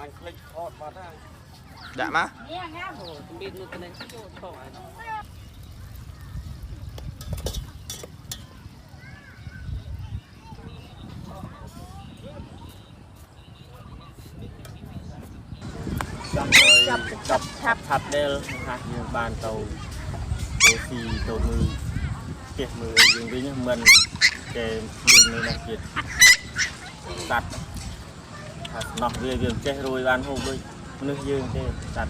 anh click hot vào đó. Dạ má. Biết luôn cái này không ai nó. Chập chập đeo hạt như bàn tàu xì tàu mư kẹt mư dương với nhá mình cái dương này là kẹt sạch hạt nọc về dương chết rồi ban hôm với nước dương thế sạch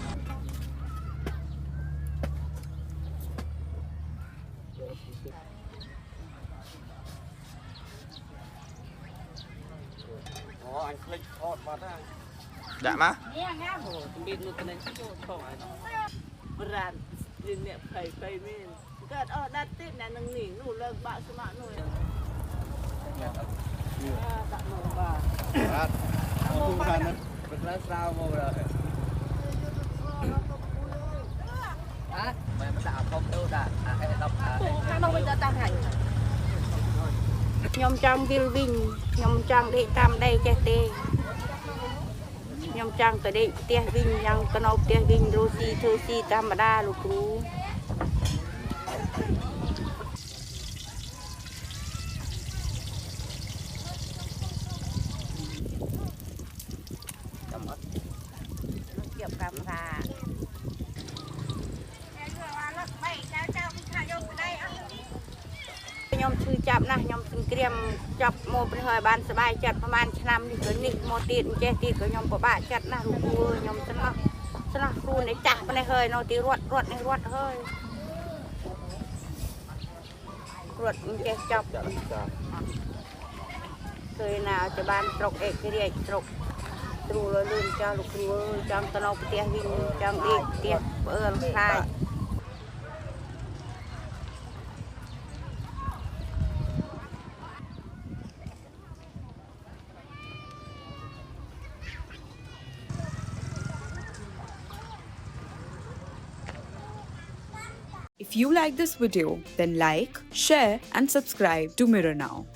anh click hot vào đó. Dạ má. Biết luôn cái này không ai nó. Brand liền nè phải men cái ở đặt tết này nâng nỉ nụ lơ bạ số mạng nổi đặt nổi bà không phải nó bật lá sao màu rồi mày đã không đâu đã hay đọc đâu bây giờ ta hành nhom trong building nhom trong đi tam đây che tê nhom trong tới đây tia vinh yang cái nấu tia vinh rosi thơ si tam đa lục rúเก็บกับค่ะยมชื่อจับนะยมถึงเตรียมจับโมเป็นเฮยบานสบายจัดประมาณชนำนี่ก็นี่โมตีนเจตีก็ยมปะบะจัดนะลูกกูยมสนะครูในจักไปในเฮยโนตีรวดในรวดเฮยรวดเจจับเคยนาจะบานตรกเอกเรียตรกตรูเลยลืมเจ้าลูกกูจำตนกเตียวินจำดีเตียเปิลคลาย If you like this video, then like, share and subscribe to Mirror Now.